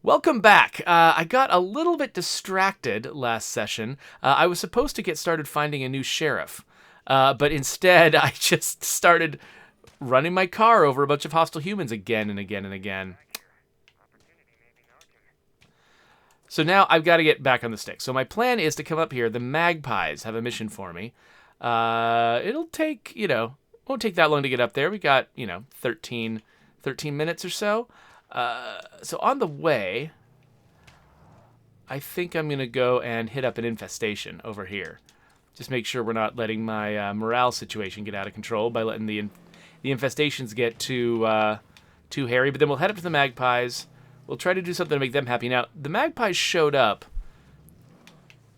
Welcome back. I got a little bit distracted last session. I was supposed to get started finding a new sheriff, but instead I just started running my car over a bunch of hostile humans again and again and again. So now I've got to get back on the stick. So my plan is to come up here. The magpies have a mission for me. It'll take, won't take that long to get up there. We got, 13 minutes or so. So on the way, I think I'm going to go and hit up an infestation over here. Just make sure we're not letting my morale situation get out of control by letting the infestations get too hairy. But then we'll head up to the magpies. We'll try to do something to make them happy. Now, the magpies showed up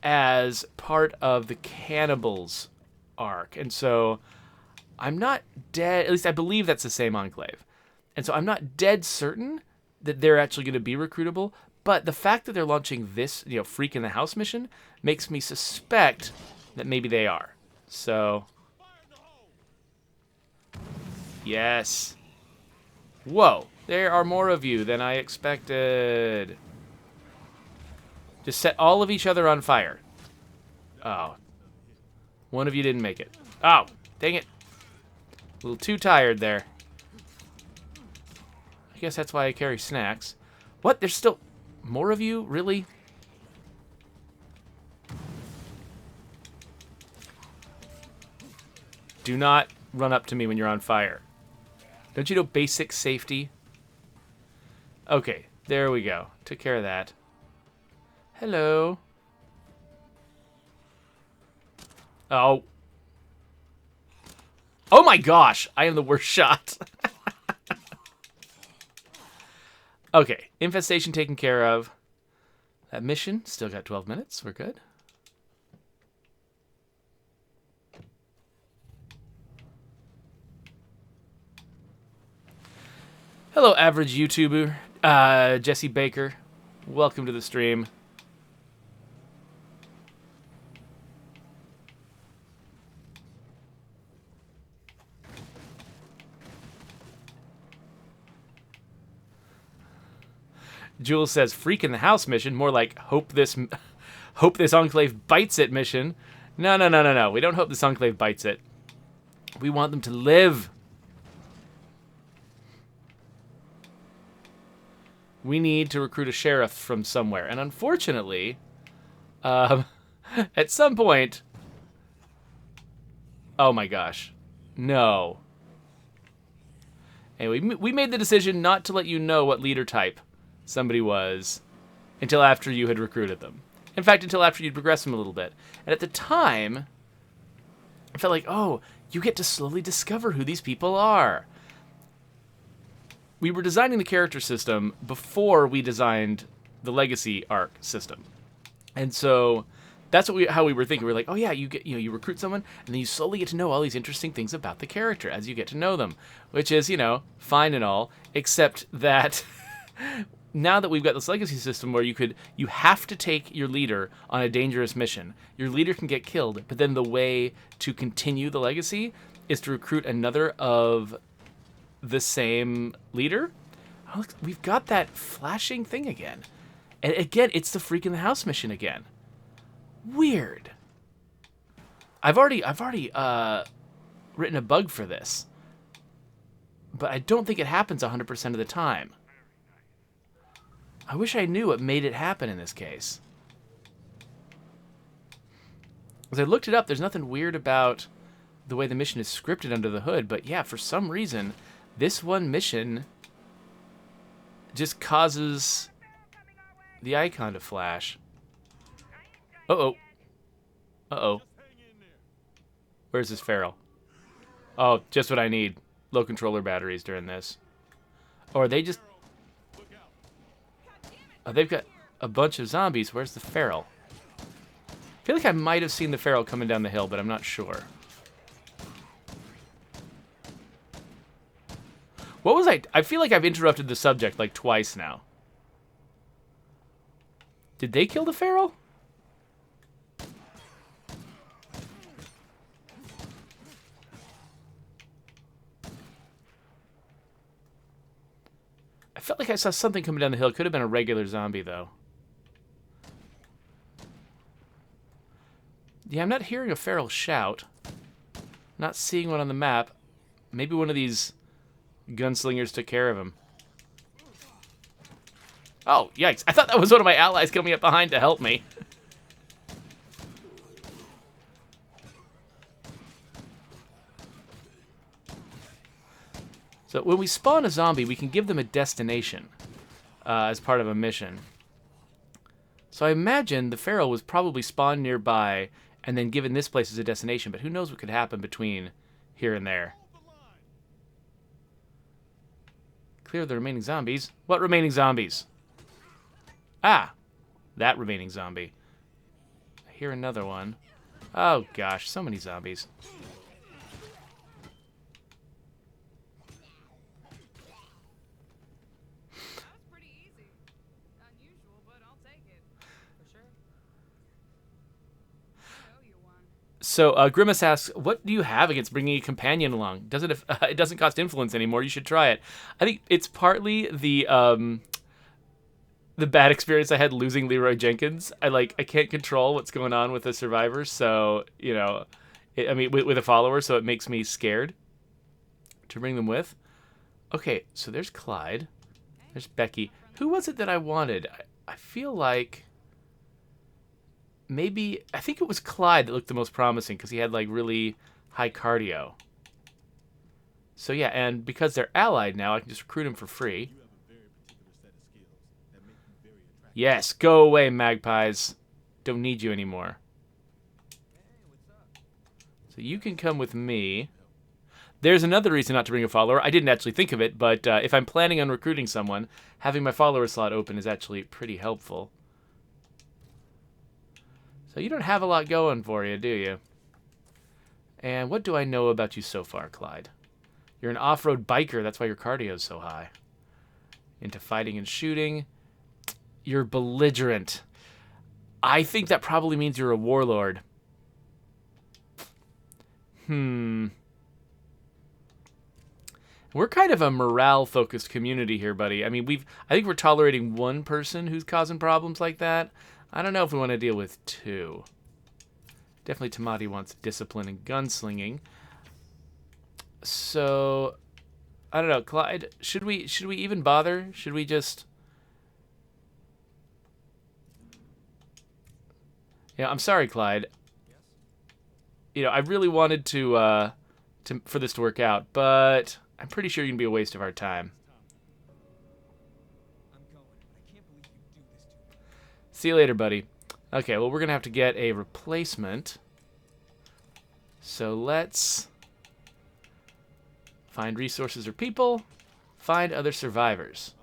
as part of the cannibals arc. And so I'm not dead. At least I believe that's the same enclave. And so I'm not dead certain that they're actually going to be recruitable, but the fact that they're launching this, Freak in the House mission makes me suspect that maybe they are. So, yes. Whoa, there are more of you than I expected. Just set all of each other on fire. Oh. One of you didn't make it. Oh, dang it. A little too tired there. I guess that's why I carry snacks. What? There's still more of you? Really? Do not run up to me when you're on fire. Don't you know basic safety? Okay, there we go. Took care of that. Hello. Oh. Oh my gosh, I am the worst shot. Okay, infestation taken care of. That mission, still got 12 minutes. We're good. Hello, average YouTuber. Jesse Baker. Welcome to the stream. Jules says, "Freak in the House mission." More like hope this enclave bites it mission. No. We don't hope this enclave bites it. We want them to live. We need to recruit a sheriff from somewhere, and unfortunately, at some point, oh my gosh, no. Anyway, we made the decision not to let you know what leader type somebody was until after you had recruited them. In fact, until after you'd progressed them a little bit. And at the time, I felt like, oh, you get to slowly discover who these people are. We were designing the character system before we designed the legacy arc system. And so that's how we were thinking. We were like, oh yeah, you recruit someone, and then you slowly get to know all these interesting things about the character as you get to know them, which is, fine and all, except that now that we've got this legacy system where you have to take your leader on a dangerous mission. Your leader can get killed, but then the way to continue the legacy is to recruit another of the same leader. Oh, look, we've got that flashing thing again. And again, it's the Freak in the House mission again. Weird. I've already written a bug for this, but I don't think it happens 100% of the time. I wish I knew what made it happen in this case. As I looked it up, there's nothing weird about the way the mission is scripted under the hood, but yeah, for some reason, this one mission just causes the icon to flash. Uh-oh. Uh-oh. Where's this feral? Oh, just what I need. Low controller batteries during this. Or are they just... Oh, they've got a bunch of zombies. Where's the feral? I feel like I might have seen the feral coming down the hill, but I'm not sure. What was I feel like I've interrupted the subject like twice now. Did they kill the feral? felt like I saw something coming down the hill. Could have been a regular zombie, though. Yeah, I'm not hearing a feral shout. Not seeing one on the map. Maybe one of these gunslingers took care of him. Oh, yikes. I thought that was one of my allies coming up behind to help me. So when we spawn a zombie, we can give them a destination as part of a mission. So I imagine the feral was probably spawned nearby and then given this place as a destination, but who knows what could happen between here and there. Clear the remaining zombies. What remaining zombies? Ah, that remaining zombie. I hear another one. Oh gosh, so many zombies. That's pretty easy. Unusual, but I'll take it. For sure. I owe you one. So Grimace asks, "What do you have against bringing a companion along? It doesn't cost influence anymore? You should try it." I think it's partly the bad experience I had losing Leroy Jenkins. I can't control what's going on with the survivors, so you know, with a follower, so it makes me scared to bring them with. Okay, so there's Clyde, there's Becky. Who was it that I wanted? I feel like maybe I think it was Clyde that looked the most promising because he had like really high cardio. So yeah, and because they're allied now, I can just recruit him for free. Yes, go away, magpies. Don't need you anymore. So you can come with me. There's another reason not to bring a follower. I didn't actually think of it, but if I'm planning on recruiting someone, having my follower slot open is actually pretty helpful. So you don't have a lot going for you, do you? And what do I know about you so far, Clyde? You're an off-road biker. That's why your cardio is so high. Into fighting and shooting. You're belligerent. I think that probably means you're a warlord. We're kind of a morale-focused community here, buddy. I mean, I think we're tolerating one person who's causing problems like that. I don't know if we want to deal with two. Definitely Tamati wants discipline and gunslinging. So, I don't know, Clyde, should we even bother? Should we just... Yeah, I'm sorry, Clyde. You know, I really wanted for this to work out, but I'm pretty sure you're gonna be a waste of our time. See you later, buddy. Okay, well, we're gonna have to get a replacement. So let's find resources or people, find other survivors.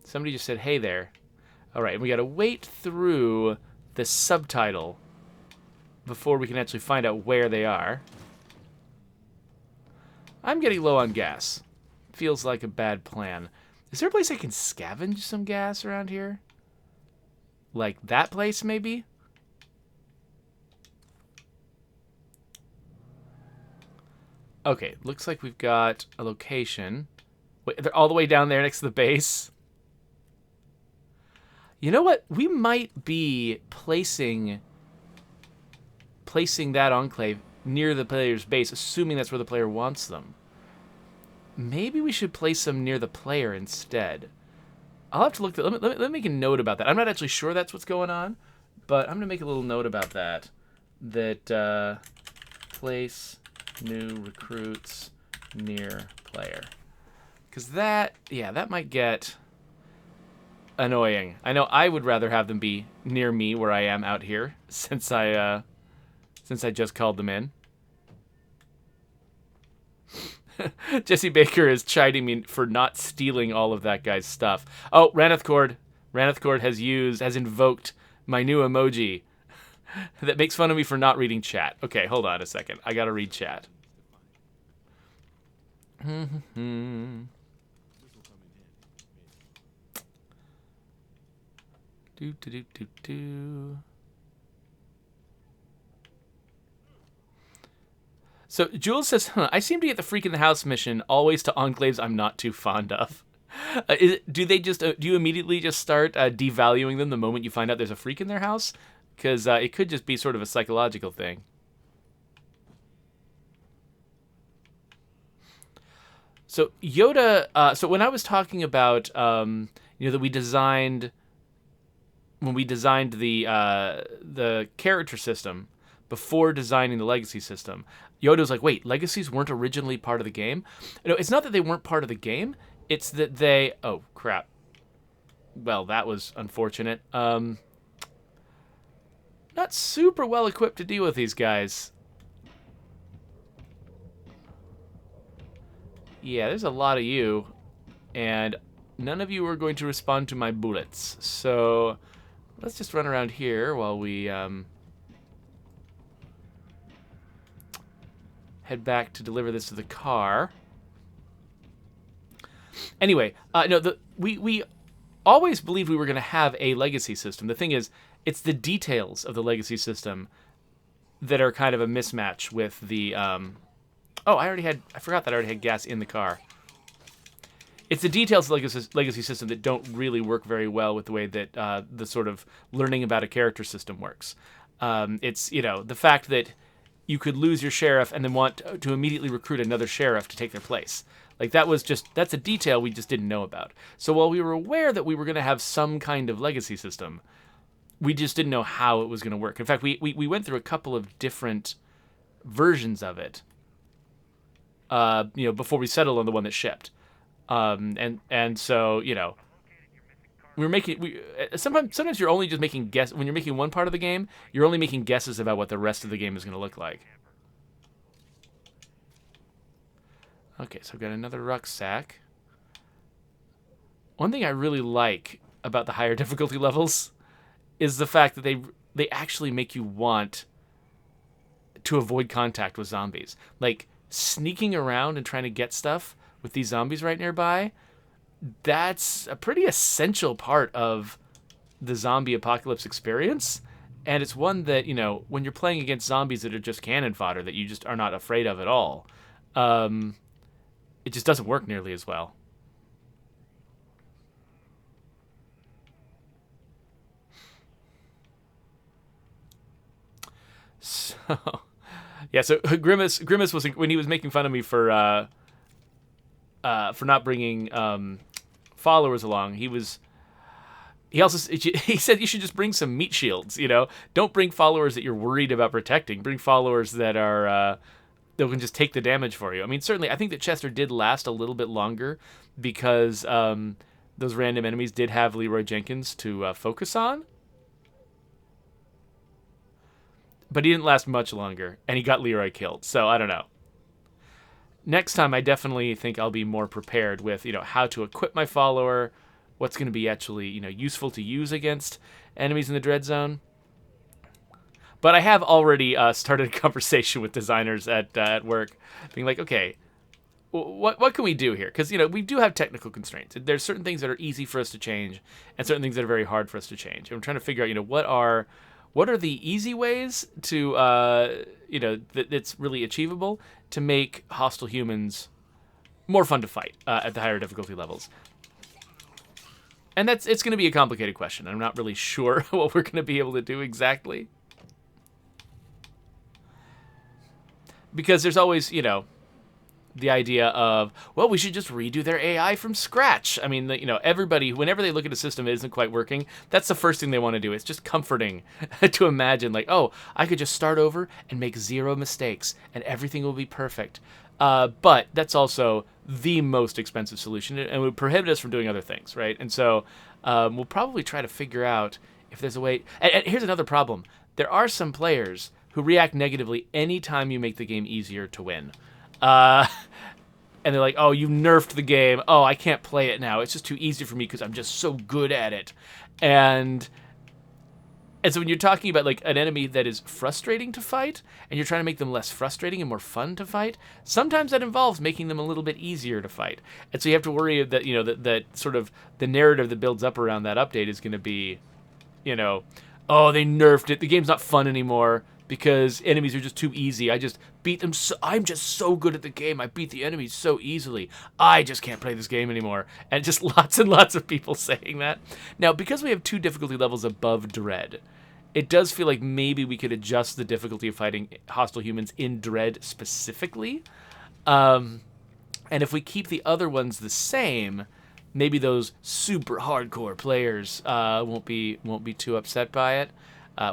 Somebody just said, "Hey there." All right, and we got to wait through the subtitle before we can actually find out where they are. I'm getting low on gas. Feels like a bad plan. Is there a place I can scavenge some gas around here? Like that place, maybe? Okay, looks like we've got a location. Wait, they're all the way down there next to the base. You know what? We might be placing that enclave near the player's base, assuming that's where the player wants them. Maybe we should place them near the player instead. I'll have to look. Let me make a note about that. I'm not actually sure that's what's going on, but I'm gonna make a little note about that. That place new recruits near player. Because that might get annoying. I know I would rather have them be near me where I am out here, since I just called them in. Jesse Baker is chiding me for not stealing all of that guy's stuff. Oh, Ranithcord has invoked my new emoji that makes fun of me for not reading chat. Okay, hold on a second. I gotta read chat. So Jules says, I seem to get the freak in the house mission always to enclaves I'm not too fond of. Do you immediately just start devaluing them the moment you find out there's a freak in their house? Because it could just be sort of a psychological thing. So Yoda, so when I was talking about, that we designed, when we designed the character system before designing the legacy system, Yoda was like, wait, legacies weren't originally part of the game? It's not that they weren't part of the game. It's that they... Oh, crap. Well, that was unfortunate. Not super well equipped to deal with these guys. Yeah, there's a lot of you. And none of you are going to respond to my bullets. So let's just run around here while we... head back to deliver this to the car. Anyway, we always believed we were going to have a legacy system. The thing is, it's the details of the legacy system that are kind of a mismatch with the... I forgot that I already had gas in the car. It's the details of the legacy system that don't really work very well with the way that the sort of learning about a character system works. It's, the fact that you could lose your sheriff and then want to immediately recruit another sheriff to take their place. Like, that's a detail we just didn't know about. So while we were aware that we were going to have some kind of legacy system, we just didn't know how it was going to work. In fact, we went through a couple of different versions of it, before we settled on the one that shipped. And so, we were making... Sometimes you're only just making guesses. When you're making one part of the game, you're only making guesses about what the rest of the game is going to look like. Okay, so I've got another rucksack. One thing I really like about the higher difficulty levels is the fact that they actually make you want to avoid contact with zombies. Like, sneaking around and trying to get stuff with these zombies right nearby, that's a pretty essential part of the zombie apocalypse experience. And it's one that, when you're playing against zombies that are just cannon fodder that you just are not afraid of at all, it just doesn't work nearly as well. So, yeah, so Grimace was, when he was making fun of me for not bringing followers along, he said you should just bring some meat shields. Don't bring followers that you're worried about protecting. Bring followers that are that can just take the damage for you. I mean, certainly I think that Chester did last a little bit longer because those random enemies did have Leroy Jenkins to focus on, but he didn't last much longer, and he got Leroy killed. So I don't know. Next time, I definitely think I'll be more prepared with, how to equip my follower, what's going to be actually, useful to use against enemies in the Dread Zone. But I have already started a conversation with designers at work, being like, okay, what can we do here? Because, we do have technical constraints. There's certain things that are easy for us to change, and certain things that are very hard for us to change. And I'm trying to figure out, what are the easy ways to, that's really achievable to make hostile humans more fun to fight at the higher difficulty levels. And it's going to be a complicated question. I'm not really sure what we're going to be able to do exactly. Because there's always, the idea of, well, we should just redo their AI from scratch. I mean, everybody, whenever they look at a system that isn't quite working, that's the first thing they want to do. It's just comforting to imagine, like, oh, I could just start over and make 0 mistakes, and everything will be perfect. But that's also the most expensive solution, and would prohibit us from doing other things, right? And so we'll probably try to figure out if there's a way... And here's another problem. There are some players who react negatively anytime you make the game easier to win. And they're like, oh, you nerfed the game. Oh, I can't play it now. It's just too easy for me because I'm just so good at it. And so when you're talking about like an enemy that is frustrating to fight, and you're trying to make them less frustrating and more fun to fight, sometimes that involves making them a little bit easier to fight. And so you have to worry that, that sort of the narrative that builds up around that update is going to be you know, oh, they nerfed it. The game's not fun anymore because enemies are just too easy. I just beat them. I'm just so good at the game. I beat the enemies so easily. I just can't play this game anymore. And just lots and lots of people saying that. Now, because we have 2 difficulty levels above Dread, it does feel like maybe we could adjust the difficulty of fighting hostile humans in Dread specifically. And if we keep the other ones the same, maybe those super hardcore players won't be too upset by it.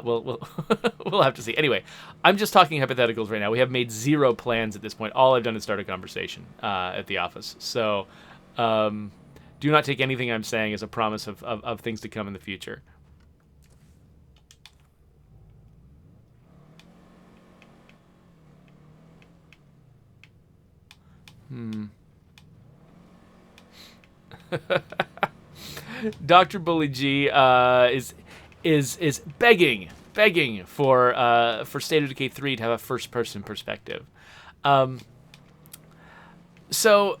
We'll have to see. Anyway, I'm just talking hypotheticals right now. We have made 0 plans at this point. All I've done is start a conversation at the office. So do not take anything I'm saying as a promise of things to come in the future. Dr. Bully G is begging for State of Decay 3 to have a first-person perspective. So,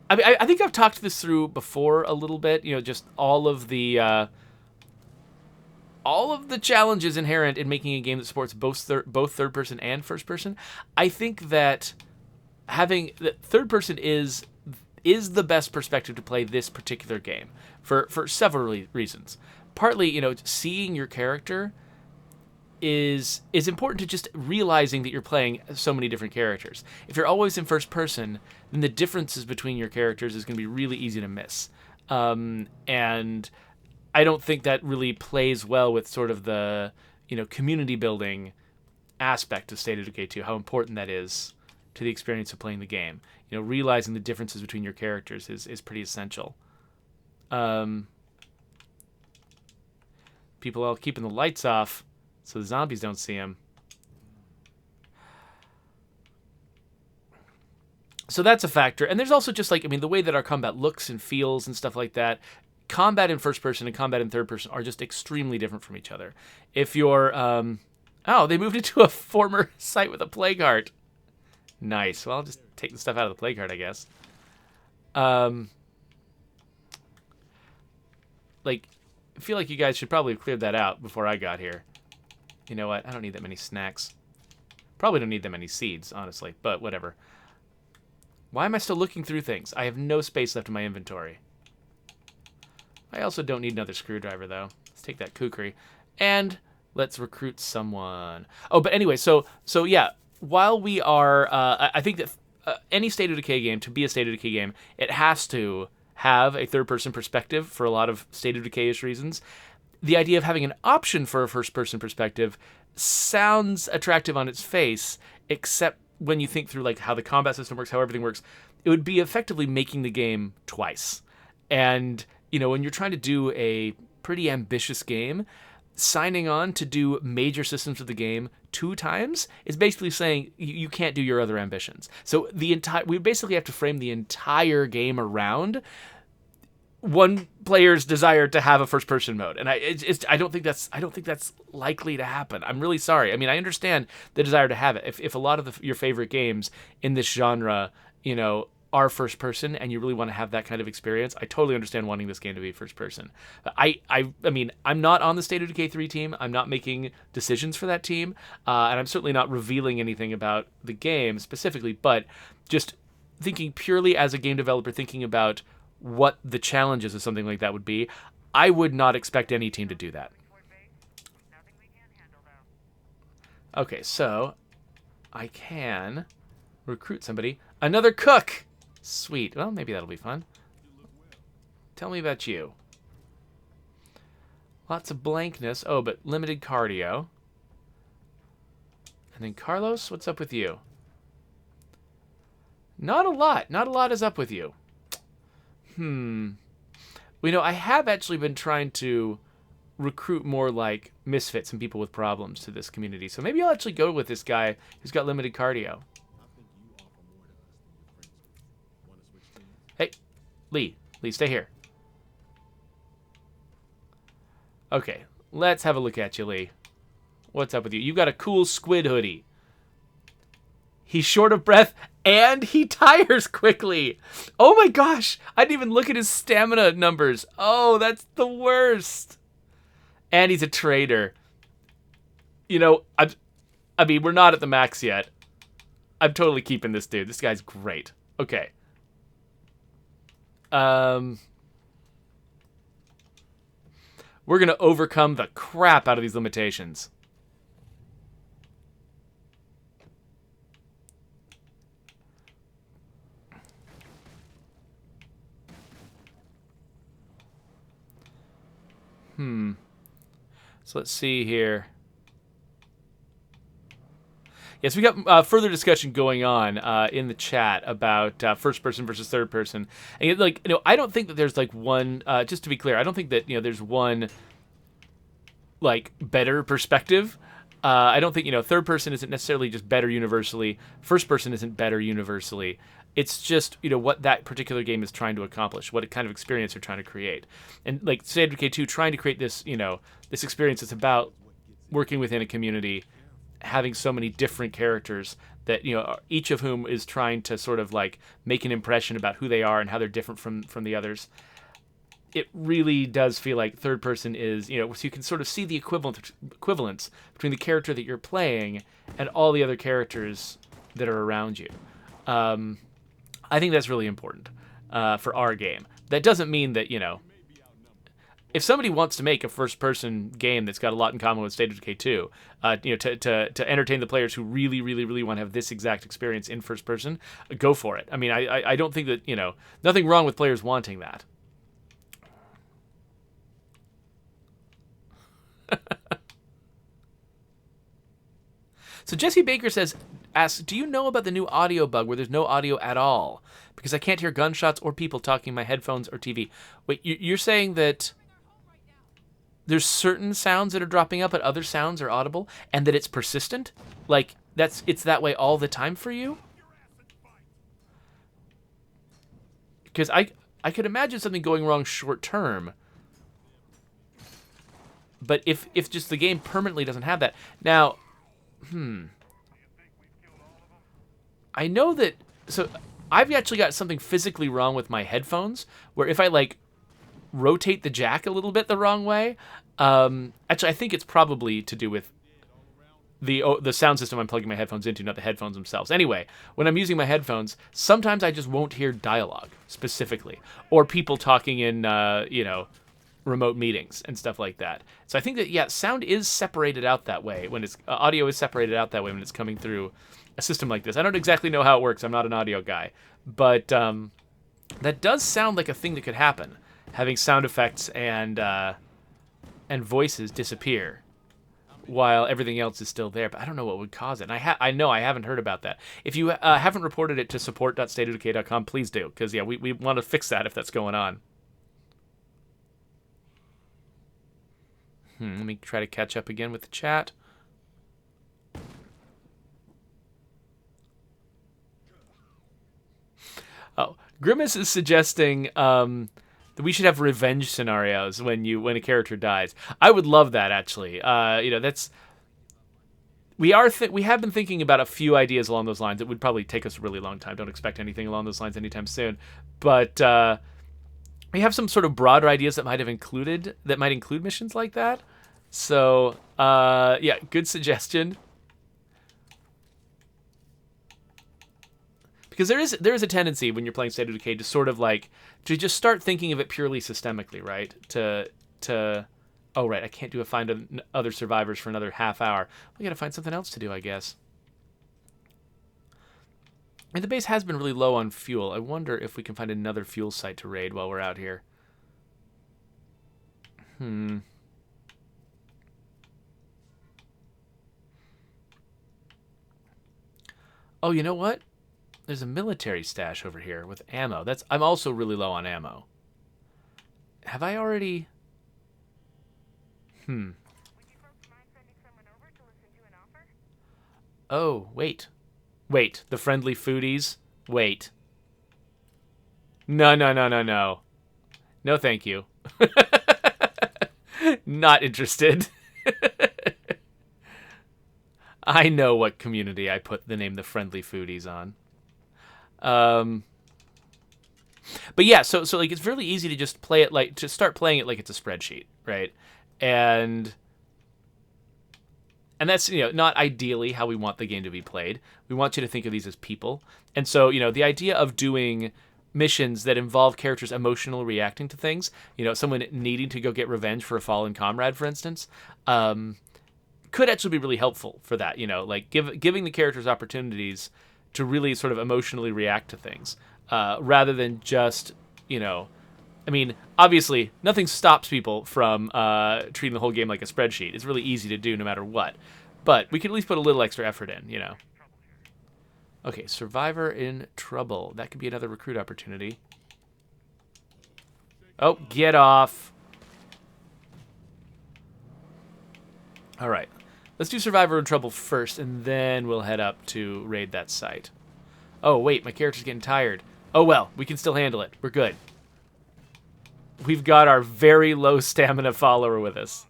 I mean, I think I've talked this through before a little bit. You know, just all of the challenges inherent in making a game that supports both third-person and first-person. I think that having third-person is the best perspective to play this particular game for several reasons. Partly, you know, seeing your character is important to just realizing that you're playing so many different characters. If you're always in first person, then the differences between your characters is going to be really easy to miss. And I don't think that really plays well with sort of the, you know, community building aspect of State of Decay 2, how important that is to the experience of playing the game. You know, realizing the differences between your characters is pretty essential. People all keeping the lights off so the zombies don't see them. So that's a factor. And there's also just like, I mean, the way that our combat looks and feels and stuff like that. Combat in first person and combat in third person are just extremely different from each other. If you're, oh, they moved into a former site with a plague heart. Nice. Well, I'll just take the stuff out of the plague heart, I guess. Like, I feel like you guys should probably have cleared that out before I got here. You know what? I don't need that many snacks. Probably don't need that many seeds, honestly, but whatever. Why am I still looking through things? I have no space left in my inventory. I also don't need another screwdriver, though. Let's take that kukri. And let's recruit someone. Oh, but anyway, so yeah, while we are... I think that any State of Decay game, to be a State of Decay game, it has to have a third-person perspective for a lot of State of Decay-ish reasons. The idea of having an option for a first-person perspective sounds attractive on its face, except when you think through like how the combat system works, how everything works, it would be effectively making the game twice. And, you know, when you're trying to do a pretty ambitious game, signing on to do major systems of the game 2 times is basically saying you can't do your other ambitions. So we basically have to frame the entire game around one player's desire to have a first-person mode, and I don't think that's likely to happen. I'm really sorry. I mean, I understand the desire to have it. If a lot of your favorite games in this genre, you know, are first-person, and you really want to have that kind of experience, I totally understand wanting this game to be first-person. I mean, I'm not on the State of Decay 3 team. I'm not making decisions for that team, and I'm certainly not revealing anything about the game specifically. But just thinking purely as a game developer, thinking about what the challenges of something like that would be, I would not expect any team to do that. Okay, so I can recruit somebody. Another cook! Sweet. Well, maybe that'll be fun. Tell me about you. Lots of blankness. Oh, but limited cardio. And then Carlos, what's up with you? Not a lot. Not a lot is up with you. Well, you know, I have actually been trying to recruit more like misfits and people with problems to this community. So maybe I'll actually go with this guy who's got limited cardio. Hey, Lee, stay here. Okay, let's have a look at you, Lee. What's up with you? You got a cool squid hoodie. He's short of breath and he tires quickly. Oh my gosh, I didn't even look at his stamina numbers. Oh, that's the worst. And he's a traitor. You know, I mean, we're not at the max yet. I'm totally keeping this dude. This guy's great. Okay. We're going to overcome the crap out of these limitations. So let's see here. Yes, we got further discussion going on in the chat about first person versus third person. And like, you know, I don't think that there's like one. Just to be clear, I don't think that, you know, there's one like better perspective. I don't think, you know, third person isn't necessarily just better universally. First person isn't better universally. It's just, you know, what that particular game is trying to accomplish, what kind of experience they're trying to create. And like State of Decay 2, trying to create this, you know, this experience that's about working within a community, having so many different characters that, you know, each of whom is trying to sort of like make an impression about who they are and how they're different from the others. It really does feel like third person is, you know, so you can sort of see the equivalence between the character that you're playing and all the other characters that are around you. I think that's really important for our game. That doesn't mean that, you know, if somebody wants to make a first-person game that's got a lot in common with State of Decay 2, you know, to entertain the players who really, really, really want to have this exact experience in first person, go for it. I mean, I don't think that, you know, nothing wrong with players wanting that. So Jesse Baker asks, do you know about the new audio bug where there's no audio at all? Because I can't hear gunshots or people talking in my headphones or TV. Wait, you're saying that there's certain sounds that are dropping out, but other sounds are audible, and that it's persistent? Like, it's that way all the time for you? Because I could imagine something going wrong short term. But if just the game permanently doesn't have that. Now, I know that, so I've actually got something physically wrong with my headphones, where if I like rotate the jack a little bit the wrong way, actually I think it's probably to do with the sound system I'm plugging my headphones into, not the headphones themselves. Anyway, when I'm using my headphones, sometimes I just won't hear dialogue specifically, or people talking in, you know, remote meetings and stuff like that. So I think that, yeah, sound is separated out that way when it's audio is separated out that way when it's coming through a system like this. I don't exactly know how it works. I'm not an audio guy, but that does sound like a thing that could happen, having sound effects and voices disappear while everything else is still there. But I don't know what would cause it. And I know I haven't heard about that. If you haven't reported it to support.stateofdecay.com, please do, because yeah, we want to fix that if that's going on. Let me try to catch up again with the chat. Oh, Grimace is suggesting that we should have revenge scenarios when a character dies. I would love that, actually. You know, we have been thinking about a few ideas along those lines. It would probably take us a really long time. Don't expect anything along those lines anytime soon. But we have some sort of broader ideas that might include missions like that. So yeah, good suggestion. Because there is a tendency when you're playing State of Decay to sort of like to just start thinking of it purely systemically, right? Oh right, I can't do a find other survivors for another half hour. We gotta find something else to do, I guess. And the base has been really low on fuel. I wonder if we can find another fuel site to raid while we're out here. Oh, you know what? There's a military stash over here with ammo. I'm also really low on ammo. Have I already... Oh, wait. Wait, the friendly foodies? Wait. No. No, thank you. Not interested. I know what community I put the name the Friendly Foodies on. But yeah, so like it's really easy to just start playing it like it's a spreadsheet, right? And that's, not ideally how we want the game to be played. We want you to think of these as people. And so, the idea of doing missions that involve characters emotionally reacting to things, someone needing to go get revenge for a fallen comrade, for instance, could actually be really helpful for that, like giving the characters opportunities to really sort of emotionally react to things, rather than just, obviously, nothing stops people from treating the whole game like a spreadsheet. It's really easy to do no matter what. But we can at least put a little extra effort in, Okay, survivor in trouble. That could be another recruit opportunity. Oh, get off. All right. Let's do survivor in trouble first, and then we'll head up to raid that site. Oh, wait, my character's getting tired. Oh, well, we can still handle it. We're good. We've got our very low stamina follower with us.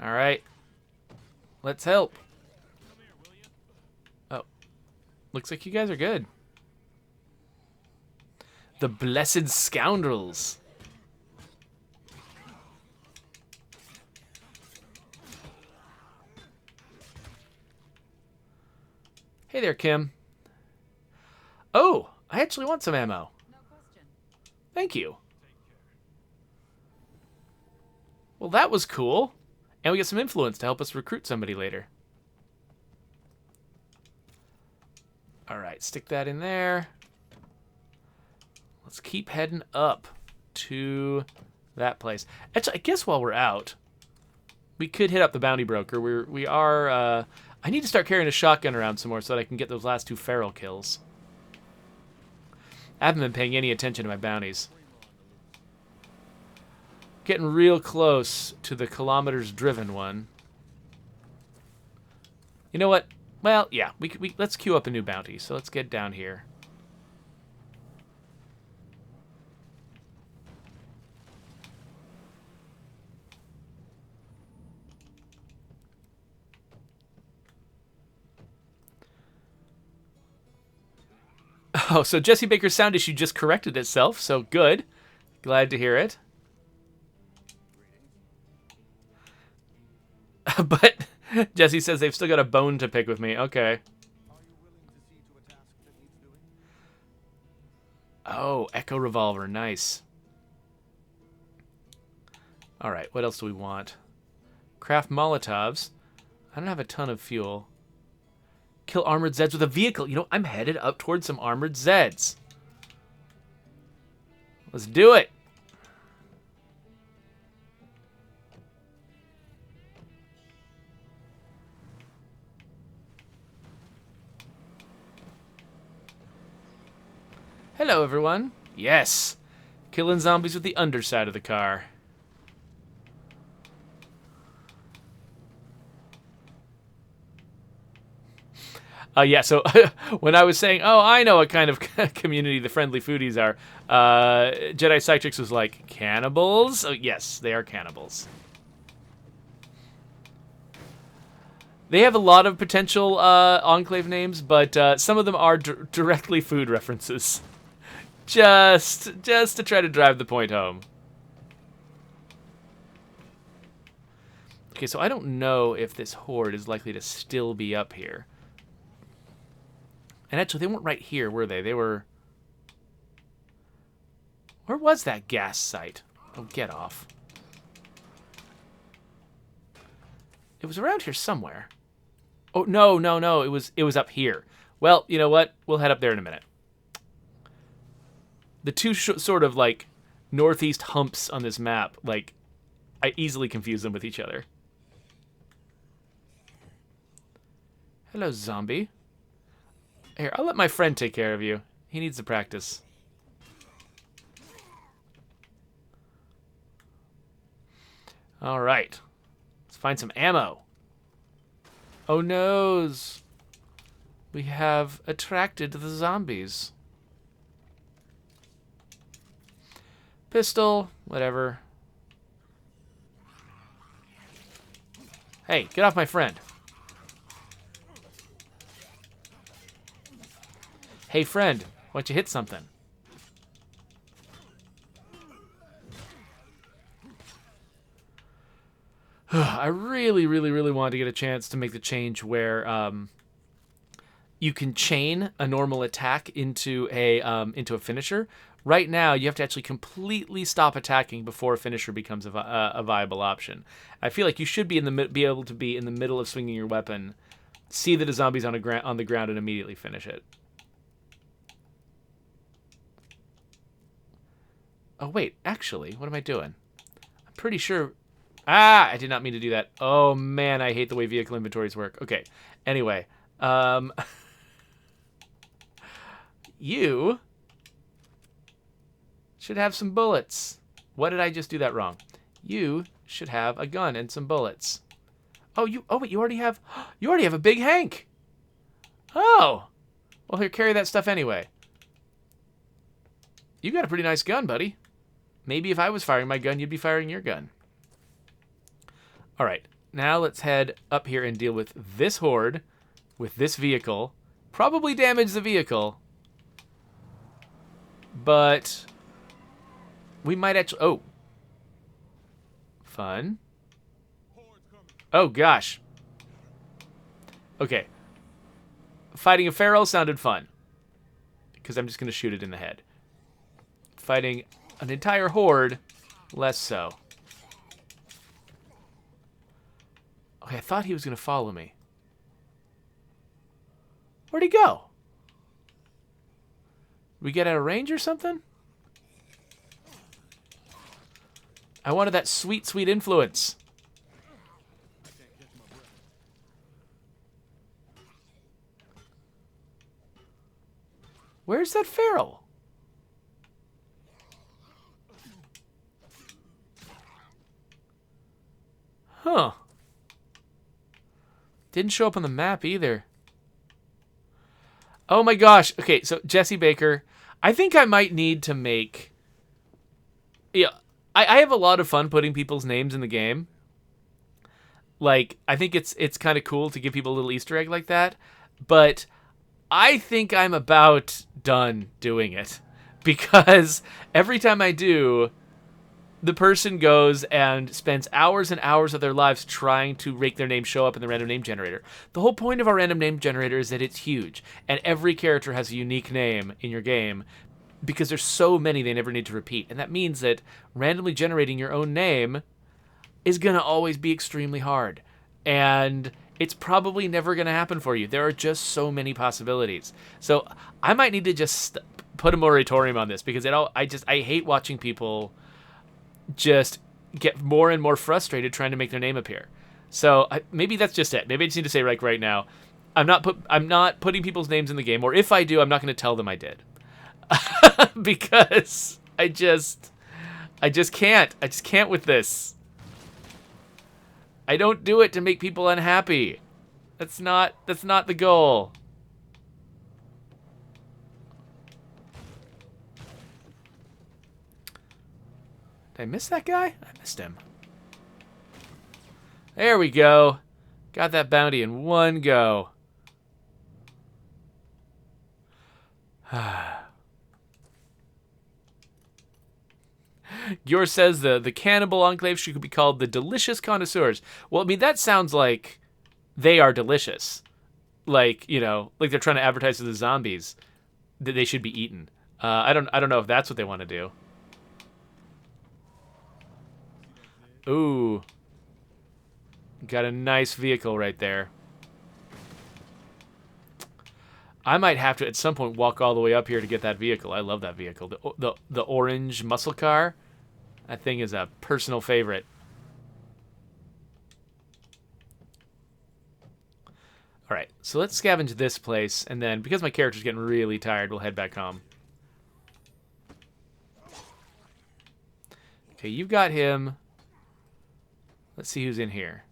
All right. Let's help. Oh. Looks like you guys are good. The Blessed Scoundrels. Hey there, Kim. Oh, I actually want some ammo. No question. Thank you. Well, that was cool. And we get some influence to help us recruit somebody later. All right, stick that in there. Let's keep heading up to that place. Actually, I guess while we're out, we could hit up the bounty broker. We are. I need to start carrying a shotgun around some more so that I can get those last 2 feral kills. I haven't been paying any attention to my bounties. Getting real close to the kilometers driven one. You know what? Well, yeah, let's queue up a new bounty. So let's get down here. Oh, so Jesse Baker's sound issue just corrected itself, so good. Glad to hear it. But Jesse says they've still got a bone to pick with me. Okay. Oh, Echo Revolver. Nice. All right, what else do we want? Craft Molotovs. I don't have a ton of fuel. Kill armored Zeds with a vehicle. I'm headed up towards some armored Zeds. Let's do it. Hello, everyone. Yes. Killing zombies with the underside of the car. Yeah, so when I was saying, oh, I know what kind of community the Friendly Foodies are, Jedi Psytrix was like, cannibals? Oh, yes, they are cannibals. They have a lot of potential Enclave names, but some of them are directly food references. Just to try to drive the point home. Okay, so I don't know if this horde is likely to still be up here. And actually, they weren't right here, were they? They were... Where was that gas site? Oh, get off. It was around here somewhere. Oh, no. It was up here. Well, you know what? We'll head up there in a minute. The two sort of, like, northeast humps on this map, like, I easily confuse them with each other. Hello, zombie. Here, I'll let my friend take care of you. He needs to practice. All right. Let's find some ammo. Oh, noes. We have attracted the zombies. Pistol, whatever. Hey, get off my friend. Hey, friend, why don't you hit something? I really, really, really want to get a chance to make the change where you can chain a normal attack into a finisher. Right now, you have to actually completely stop attacking before a finisher becomes a viable option. I feel like you should be be able to be in the middle of swinging your weapon, see that a zombie's on the ground, and immediately finish it. Oh wait, actually, what am I doing? I'm pretty sure. Ah, I did not mean to do that. Oh man, I hate the way vehicle inventories work. Okay, anyway, you should have some bullets. What did I just do that wrong? You should have a gun and some bullets. Oh, wait, you already have a big Hank. Oh, well, here, carry that stuff anyway. You got a pretty nice gun, buddy. Maybe if I was firing my gun, you'd be firing your gun. All right, now let's head up here and deal with this horde, with this vehicle. Probably damage the vehicle, but we might actually... Oh. Fun. Oh, gosh. Okay. Fighting a feral sounded fun, because I'm just going to shoot it in the head. Fighting an entire horde, less so. Okay, I thought he was going to follow me. Where'd he go? We get out of range or something? I wanted that sweet, sweet influence. Where's that feral? Huh. Didn't show up on the map either. Oh my gosh. Okay, so Jesse Baker. I think I might need to make... Yeah, I have a lot of fun putting people's names in the game. Like, I think it's kind of cool to give people a little Easter egg like that. But I think I'm about done doing it. Because every time I do, the person goes and spends hours and hours of their lives trying to make their name show up in the random name generator. The whole point of our random name generator is that it's huge, and every character has a unique name in your game because there's so many they never need to repeat. And that means that randomly generating your own name is going to always be extremely hard. And it's probably never going to happen for you. There are just so many possibilities. So I might need to just put a moratorium on this because I hate watching people just get more and more frustrated trying to make their name appear. So maybe that's just it. Maybe I just need to say right now, I'm not putting people's names in the game, or if I do, I'm not going to tell them I did, because I just can't. I just can't with this. I don't do it to make people unhappy. That's not the goal. Did I miss that guy? I missed him. There we go. Got that bounty in one go. Yor says the cannibal enclave should be called the delicious connoisseurs. Well, I mean, that sounds like they are delicious. Like, you know, like they're trying to advertise to the zombies that they should be eaten. I don't know if that's what they want to do. Ooh. Got a nice vehicle right there. I might have to, at some point, walk all the way up here to get that vehicle. I love that vehicle. The orange muscle car. That thing is a personal favorite. All right, so let's scavenge this place, and then, because my character's getting really tired, we'll head back home. Okay, you've got him. Let's see who's in here.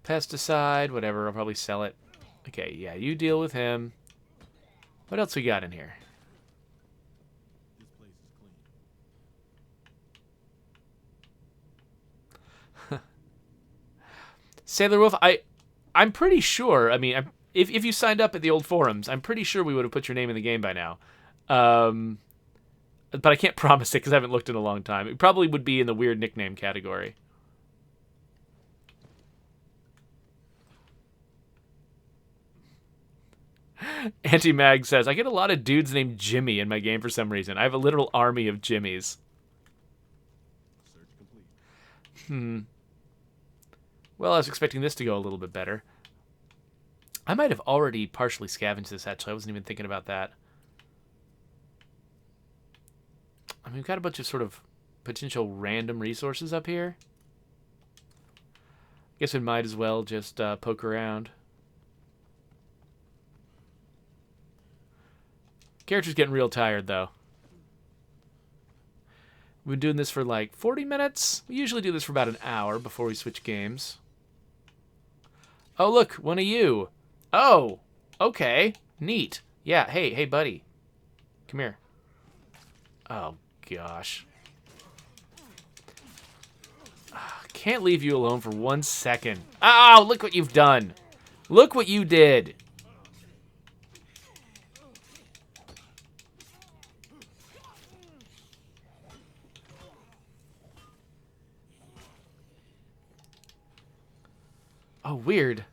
Pesticide, whatever, I'll probably sell it. Okay, yeah, you deal with him. What else we got in here? Sailor Wolf, I'm pretty sure, I mean, if you signed up at the old forums, I'm pretty sure we would have put your name in the game by now. But I can't promise it because I haven't looked in a long time. It probably would be in the weird nickname category. Anti-Mag says, I get a lot of dudes named Jimmy in my game for some reason. I have a literal army of Jimmys. Well, I was expecting this to go a little bit better. I might have already partially scavenged this, actually. I wasn't even thinking about that. I mean, we've got a bunch of sort of potential random resources up here. Guess we might as well just poke around. Character's getting real tired, though. We've been doing this for like 40 minutes. We usually do this for about an hour before we switch games. Oh, look, one of you. Oh, okay. Neat. Yeah, hey, buddy. Come here. Oh, gosh. Can't leave you alone for 1 second. Oh, look what you've done. Look what you did. Oh, weird.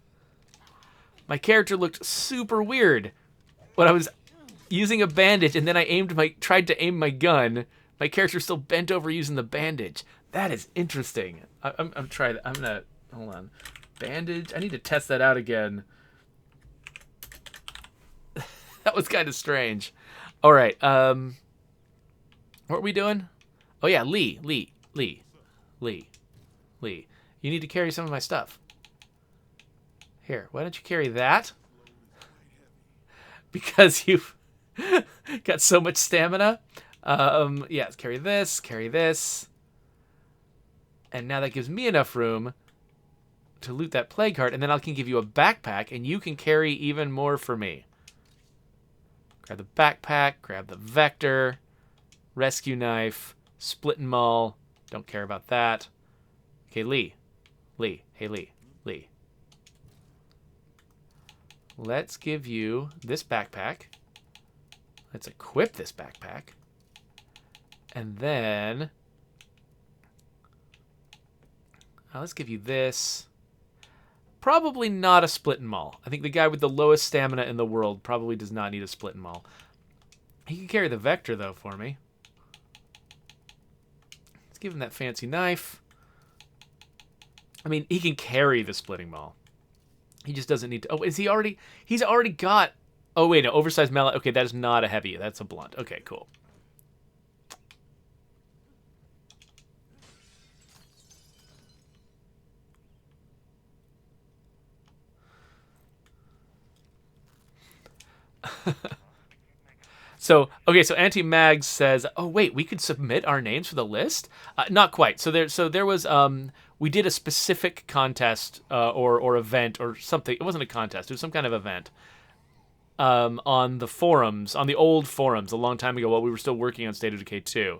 My character looked super weird when I was using a bandage, and then I tried to aim my gun. My character still bent over using the bandage. That is interesting. I'm trying. I'm gonna hold on. Bandage. I need to test that out again. That was kind of strange. All right. What are we doing? Oh yeah, Lee. You need to carry some of my stuff. Here, why don't you carry that? Because you've got so much stamina. Yeah, let's carry this. And now that gives me enough room to loot that plague heart, and then I can give you a backpack, and you can carry even more for me. Grab the backpack, grab the vector, rescue knife, split and maul. Don't care about that. Okay, Lee. Hey, Lee. Let's give you this backpack. Let's equip this backpack. And then let's give you this. Probably not a split and maul. I think the guy with the lowest stamina in the world probably does not need a split and maul. He can carry the vector, though, for me. Let's give him that fancy knife. I mean, he can carry the splitting maul. He just doesn't need to... Oh, is he already... He's already got... Oh, wait, no, oversized mallet. Okay, that is not a heavy. That's a blunt. Okay, cool. So Anti-Mag says, oh, wait, we could submit our names for the list? Not quite. So there was... we did a specific contest or event or something. It wasn't a contest. It was some kind of event on the forums, on the old forums a long time ago while we were still working on State of Decay 2,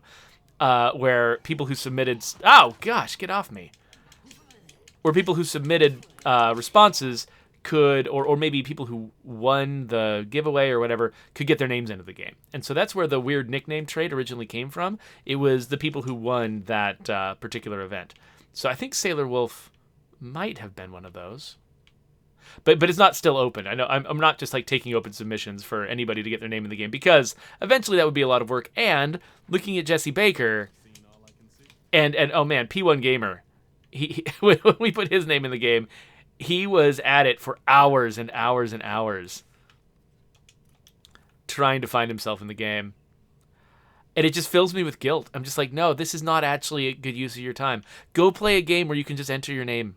where people who submitted... Oh, gosh, get off me. Where people who submitted responses could, or maybe people who won the giveaway or whatever, could get their names into the game. And so that's where the weird nickname trait originally came from. It was the people who won that particular event. So I think Sailor Wolf might have been one of those. But it's not still open. I know I'm not just like taking open submissions for anybody to get their name in the game, because eventually that would be a lot of work. And looking at Jesse Baker and oh man, P1 Gamer, he when we put his name in the game, he was at it for hours and hours and hours trying to find himself in the game. And it just fills me with guilt. I'm just like, no, this is not actually a good use of your time. Go play a game where you can just enter your name.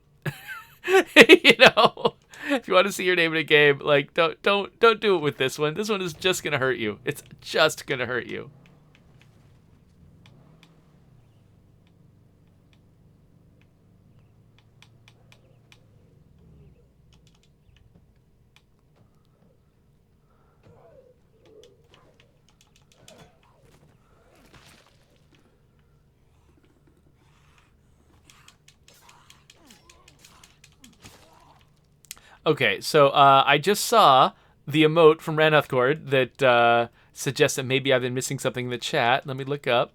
You know, if you want to see your name in a game, like don't do it with this one. This one is just gonna hurt you. It's just gonna hurt you. Okay, so I just saw the emote from Ranathcord that suggests that maybe I've been missing something in the chat. Let me look up.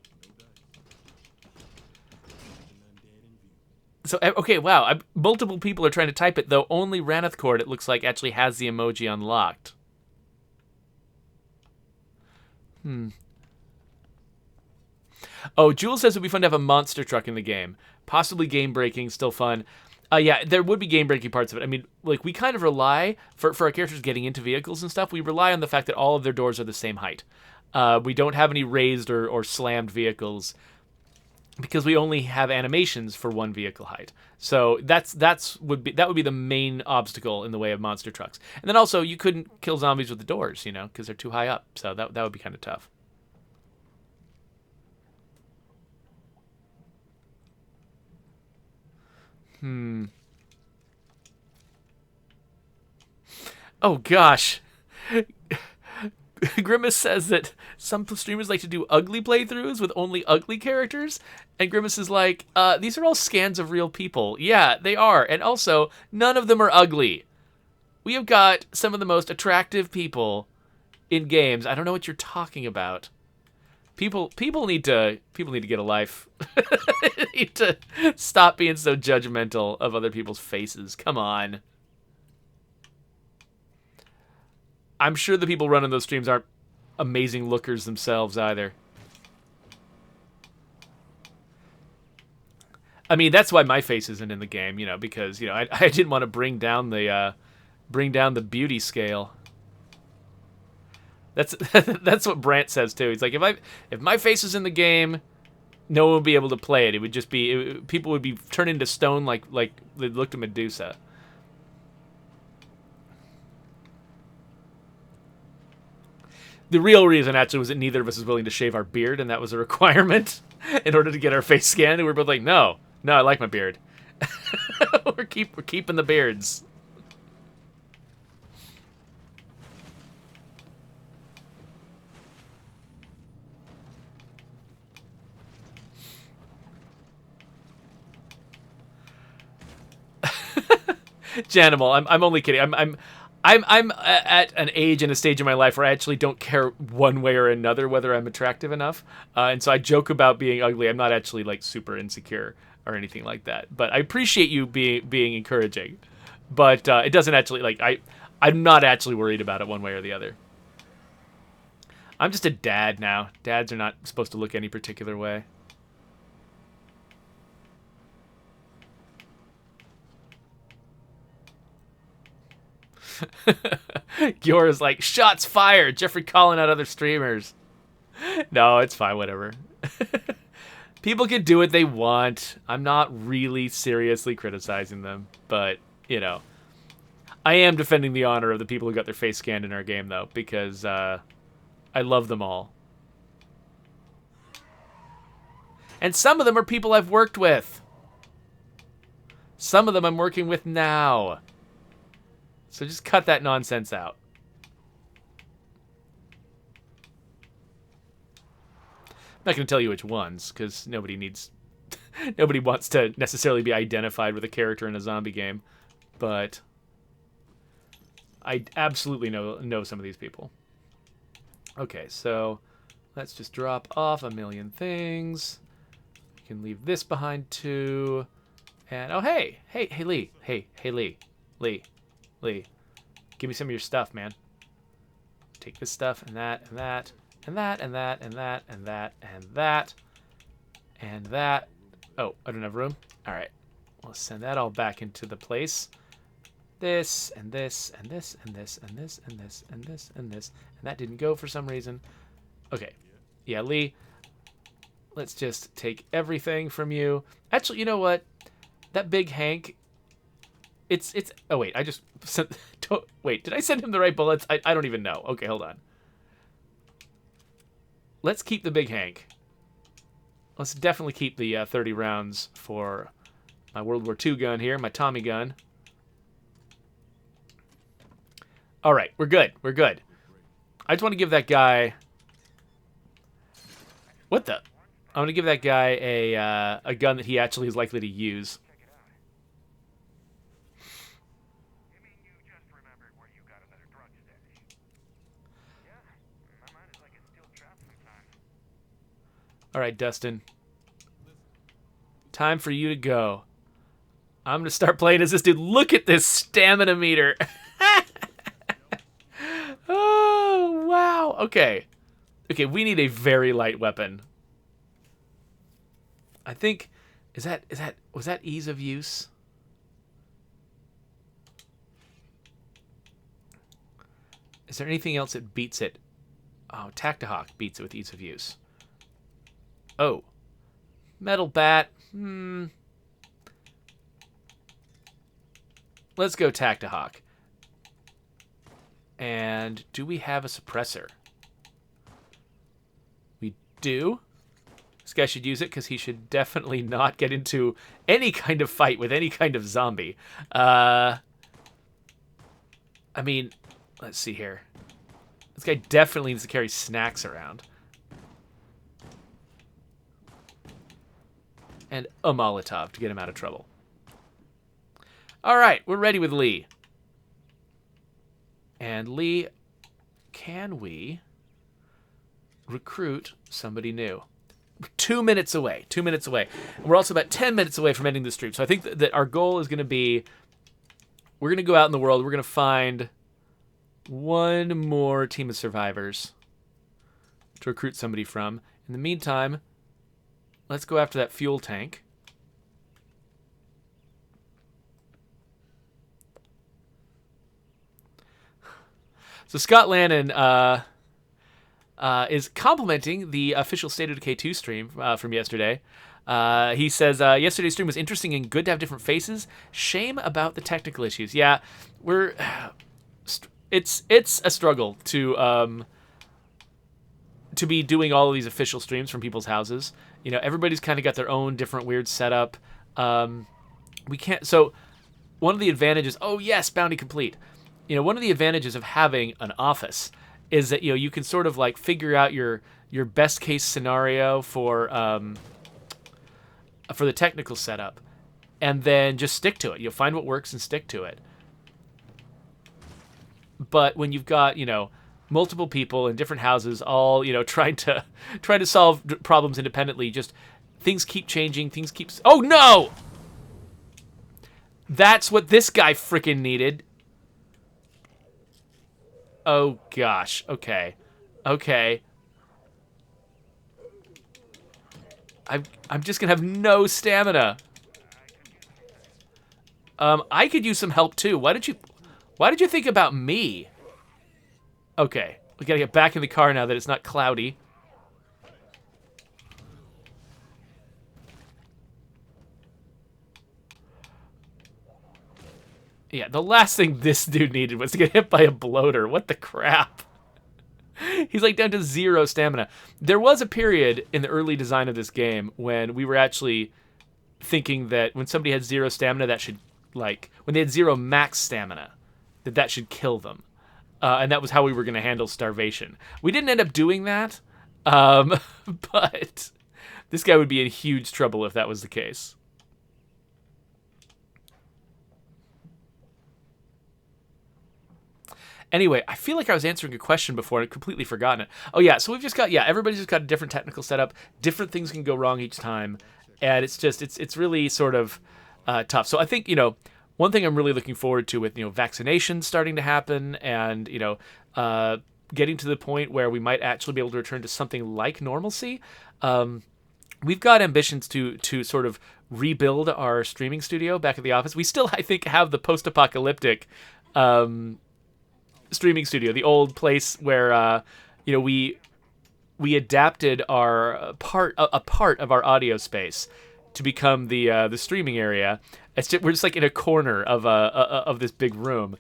So, okay, wow. Multiple people are trying to type it, though only Ranithcord, it looks like, actually has the emoji unlocked. Oh, Jules says it would be fun to have a monster truck in the game. Possibly game-breaking, still fun. Yeah, there would be game-breaking parts of it. I mean, like, we kind of rely, for our characters getting into vehicles and stuff, we rely on the fact that all of their doors are the same height. We don't have any raised or slammed vehicles because we only have animations for one vehicle height. So that would be the main obstacle in the way of monster trucks. And then also, you couldn't kill zombies with the doors, you know, because they're too high up. So that would be kind of tough. Oh, gosh. Grimace says that some streamers like to do ugly playthroughs with only ugly characters. And Grimace is like, these are all scans of real people. Yeah, they are. And also, none of them are ugly. We have got some of the most attractive people in games. I don't know what you're talking about. People need to get a life. They need to stop being so judgmental of other people's faces. Come on. I'm sure the people running those streams aren't amazing lookers themselves either. I mean, that's why my face isn't in the game, you know, because, you know, I didn't want to bring down the beauty scale. That's what Brant says too. He's like, if my face was in the game, no one would be able to play it. It would just be people would be turned into stone like they looked at Medusa. The real reason actually was that neither of us was willing to shave our beard, and that was a requirement in order to get our face scanned. And we were both like, no, I like my beard. we're keeping the beards. Janimal, I'm only kidding. I'm at an age and a stage in my life where I actually don't care one way or another whether I'm attractive enough, and so I joke about being ugly. I'm not actually like super insecure or anything like that. But I appreciate you being encouraging. But it doesn't actually like I'm not actually worried about it one way or the other. I'm just a dad now. Dads are not supposed to look any particular way. Giora's like, shots fired. Jeffrey calling out other streamers. No, it's fine. Whatever. People can do what they want. I'm not really seriously criticizing them. But, you know, I am defending the honor of the people who got their face scanned in our game, though, because I love them all. And some of them are people I've worked with. Some of them I'm working with now. So just cut that nonsense out. I'm not going to tell you which ones, because nobody wants to necessarily be identified with a character in a zombie game. But I absolutely know some of these people. Okay, so let's just drop off a million things. We can leave this behind too. And oh hey Lee, hey Lee, give me some of your stuff, man. Take this stuff and that and that and that and that and that and that and that and that. Oh, I don't have room. All right, we'll send that all back into the place. This and this and this and this and this and this and this and this and that didn't go for some reason. Okay, yeah, Lee. Let's just take everything from you. Actually, you know what? That big Hank. It's. Oh wait, I just sent. Wait, did I send him the right bullets? I don't even know. Okay, hold on. Let's keep the big Hank. Let's definitely keep the 30 rounds for my World War II gun here, my Tommy gun. All right, we're good. We're good. I just want to give that guy. What the? I'm gonna give that guy a gun that he actually is likely to use. All right, Dustin. Time for you to go. I'm going to start playing as this dude. Look at this stamina meter. Oh, wow. Okay. Okay, we need a very light weapon. I think was that ease of use? Is there anything else that beats it? Oh, Tactahawk beats it with ease of use. Oh. Metal bat. Let's go Tactahawk. And do we have a suppressor? We do. This guy should use it because he should definitely not get into any kind of fight with any kind of zombie. I mean, let's see here. This guy definitely needs to carry snacks around. And a Molotov to get him out of trouble. All right, we're ready with Lee. And Lee, can we recruit somebody new? We're 2 minutes away. 2 minutes away. And we're also about 10 minutes away from ending the stream. So I think that our goal is going to be, we're going to go out in the world. We're going to find one more team of survivors to recruit somebody from. In the meantime, let's go after that fuel tank. So Scott Lannon is complimenting the official State of Decay 2 stream from yesterday. He says, yesterday's stream was interesting and good to have different faces. Shame about the technical issues. Yeah, it's a struggle to be doing all of these official streams from people's houses. You know, everybody's kind of got their own different weird setup. We can't. So one of the advantages. Oh yes, bounty complete. You know, one of the advantages of having an office is that, you know, you can sort of like figure out your best case scenario for the technical setup, and then just stick to it. You'll find what works and stick to it. But when you've got, you know, multiple people in different houses, all, you know, trying to solve problems independently, just things keep changing. Things keep. Oh no! That's what this guy freaking needed. Oh gosh. Okay. Okay. I'm just gonna have no stamina. I could use some help too. Why did you think about me? Okay. We gotta get back in the car now that it's not cloudy. Yeah, the last thing this dude needed was to get hit by a bloater. What the crap? He's like down to 0 stamina. There was a period in the early design of this game when we were actually thinking that when somebody had 0 stamina, that should, like, when they had 0 max stamina, that should kill them. And that was how we were going to handle starvation. We didn't end up doing that, but this guy would be in huge trouble if that was the case. Anyway, I feel like I was answering a question before and I'd completely forgotten it. Oh yeah, so we've just got, everybody's just got a different technical setup. Different things can go wrong each time. And it's just, it's really sort of tough. So I think, you know, one thing I'm really looking forward to with, you know, vaccinations starting to happen and, you know, getting to the point where we might actually be able to return to something like normalcy. We've got ambitions to sort of rebuild our streaming studio back at the office. We still, I think, have the post-apocalyptic streaming studio, the old place where you know, we adapted our part of our audio space to become the streaming area. We're just like in a corner of this big room,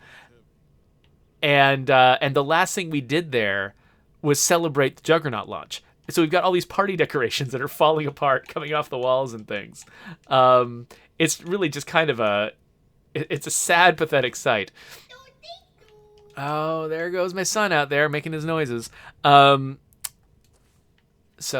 and the last thing we did there was celebrate the Juggernaut launch. So we've got all these party decorations that are falling apart, coming off the walls and things. It's really just kind of it's a sad, pathetic sight. Oh, there goes my son out there making his noises. So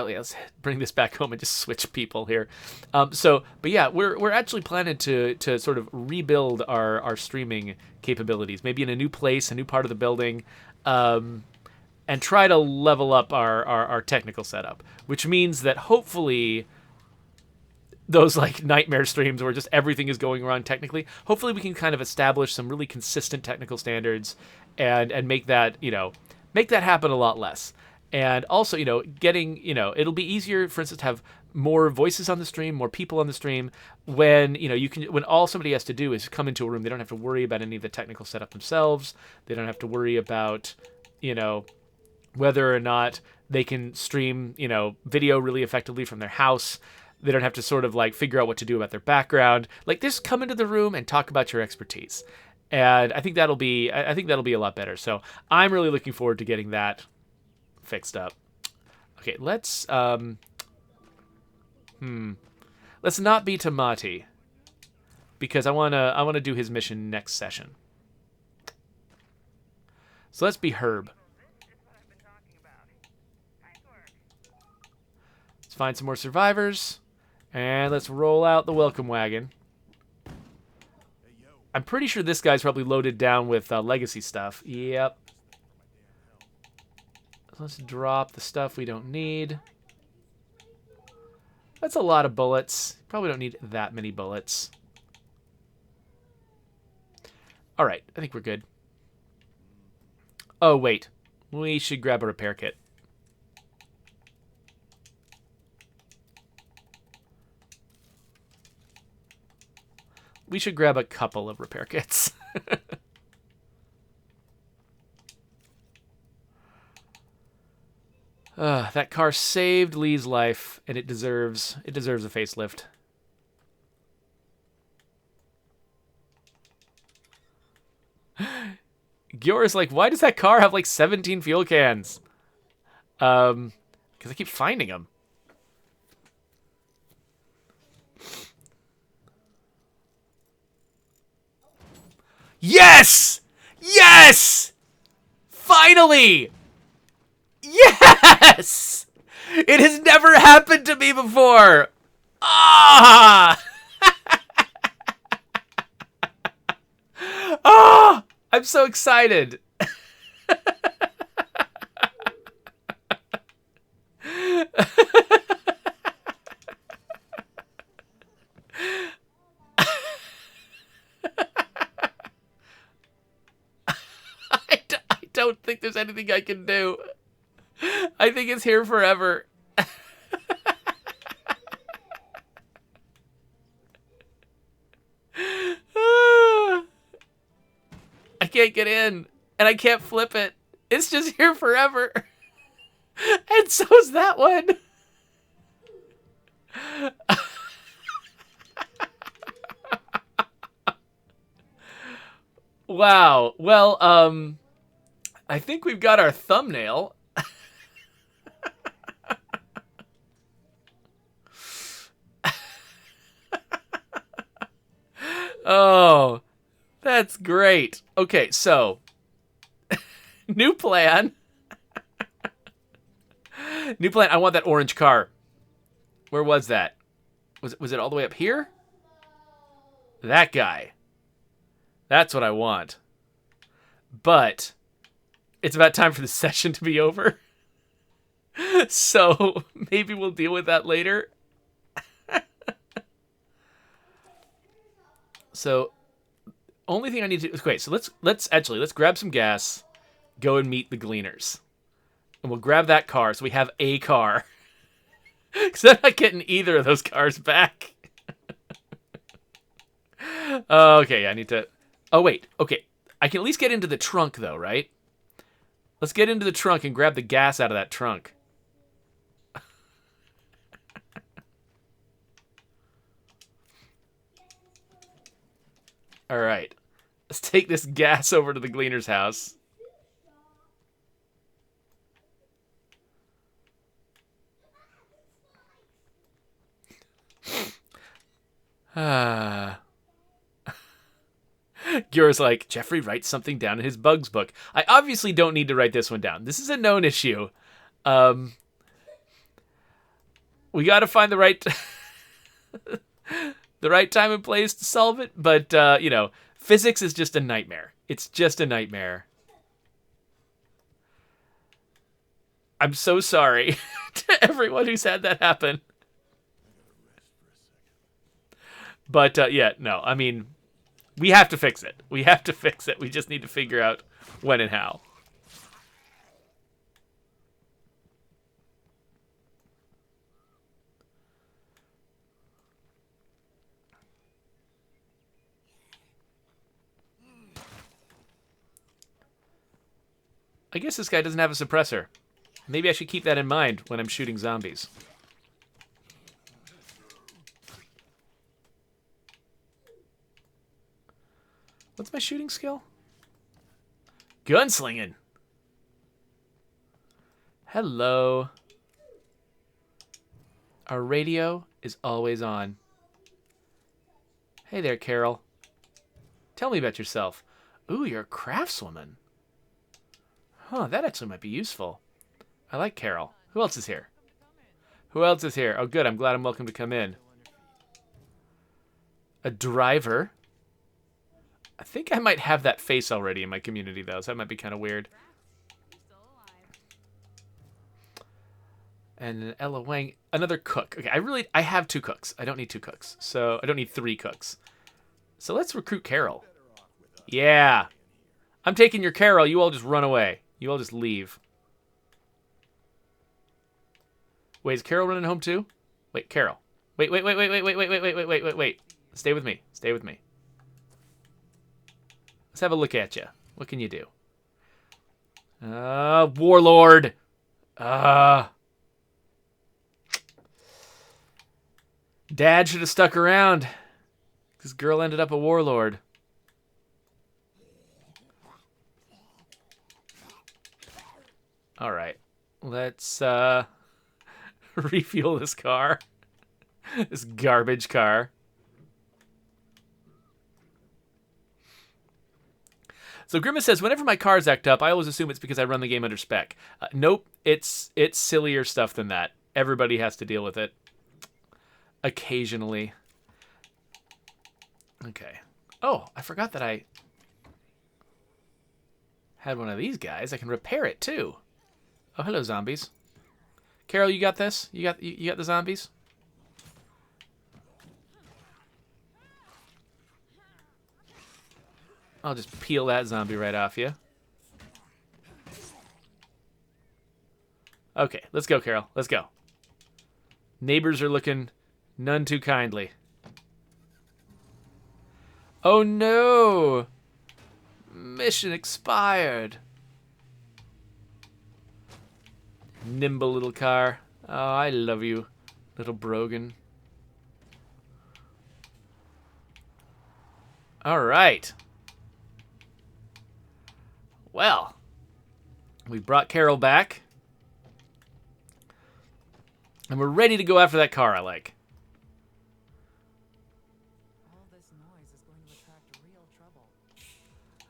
yeah, let's bring this back home and just switch people here. But yeah, we're actually planning to sort of rebuild our streaming capabilities, maybe in a new place, a new part of the building. and try to level up our technical setup, which means that hopefully those like nightmare streams where just everything is going wrong technically, hopefully we can kind of establish some really consistent technical standards and make that, make that happen a lot less. And also, getting, it'll be easier, for instance, to have more voices on the stream, more people on the stream when, when all somebody has to do is come into a room. They don't have to worry about any of the technical setup themselves. They don't have to worry about, whether or not they can stream, video really effectively from their house. They don't have to sort of like figure out what to do about their background. Like, just come into the room and talk about your expertise. And I think that'll be a lot better. So I'm really looking forward to getting that fixed up. Okay, let's not be Tamati, because I wanna do his mission next session. So let's be Herb. Let's find some more survivors, and let's roll out the welcome wagon. I'm pretty sure this guy's probably loaded down with legacy stuff. Yep. Let's drop the stuff we don't need. That's a lot of bullets. Probably don't need that many bullets. All right, I think we're good. Oh, wait. We should grab a repair kit. We should grab a couple of repair kits. That car saved Lee's life, and it deserves a facelift. Gyor's like, why does that car have like 17 fuel cans? Because I keep finding them. Yes! Yes! Finally! Yes! It has never happened to me before! Ah! Oh! I'm so excited. I don't think there's anything I can do. I think it's here forever. I can't get in, and I can't flip it. It's just here forever. And so is that one. Wow. Well, I think we've got our thumbnail. Oh, that's great. Okay, so new plan. New plan. I want that orange car. Where was that? Was it all the way up here? That guy. That's what I want. But it's about time for the session to be over. So maybe we'll deal with that later. So only thing I need to do, okay, so let's grab some gas, go and meet the Gleaners. And we'll grab that car so we have a car. Because I'm not getting either of those cars back. Okay, I need to... Oh, wait. Okay. I can at least get into the trunk, though, right? Let's get into the trunk and grab the gas out of that trunk. All right. Let's take this gas over to the Gleaner's house. Gyor's like, Jeffrey writes something down in his bugs book. I obviously don't need to write this one down. This is a known issue. We got to find the right the right time and place to solve it, but physics is just a nightmare. It's just a nightmare. I'm so sorry to everyone who's had that happen. But yeah, no, I mean, we have to fix it. We have to fix it. We just need to figure out when and how. I guess this guy doesn't have a suppressor. Maybe I should keep that in mind when I'm shooting zombies. What's my shooting skill? Gunslinging. Hello. Our radio is always on. Hey there, Carol. Tell me about yourself. Ooh, you're a craftswoman. Huh, that actually might be useful. I like Carol. Who else is here? Who else is here? Oh, good. I'm glad I'm welcome to come in. A driver. I think I might have that face already in my community, though, so that might be kind of weird. And Ella Wang, another cook. Okay, I have 2 cooks. I don't need 2 cooks. So I don't need 3 cooks. So let's recruit Carol. Yeah. I'm taking your Carol. You all just run away. You all just leave. Wait, is Carol running home too? Wait, Carol. Wait. Stay with me. Stay with me. Let's have a look at you. What can you do? Warlord. Dad should have stuck around. This girl ended up a warlord. All right. Let's refuel this car. This garbage car. So Grimace says, whenever my cars act up, I always assume it's because I run the game under spec. Nope, it's sillier stuff than that. Everybody has to deal with it. Occasionally. Okay. Oh, I forgot that I had one of these guys. I can repair it too. Oh, hello, zombies. Carol, you got this? You got the zombies? I'll just peel that zombie right off you. Okay, let's go, Carol. Let's go. Neighbors are looking none too kindly. Oh no! Mission expired. Nimble little car. Oh, I love you, little Brogan. All right. Well, we brought Carol back. And we're ready to go after that car I like. All this noise is going to attract real trouble.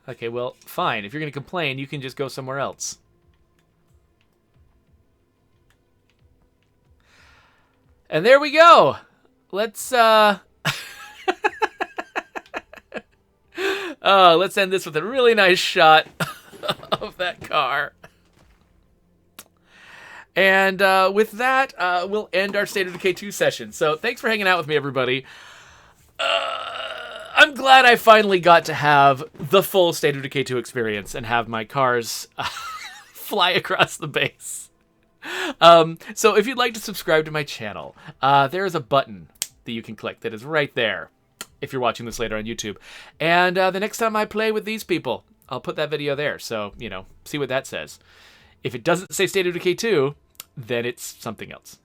Okay, well, fine. If you're going to complain, you can just go somewhere else. And there we go. Let's let's end this with a really nice shot of that car. And with that, we'll end our State of Decay 2 session. So thanks for hanging out with me, everybody. I'm glad I finally got to have the full State of Decay 2 experience and have my cars fly across the base. So if you'd like to subscribe to my channel, there is a button that you can click that is right there if you're watching this later on YouTube. And the next time I play with these people, I'll put that video there. So, you know, see what that says. If it doesn't say State of Decay 2, then it's something else.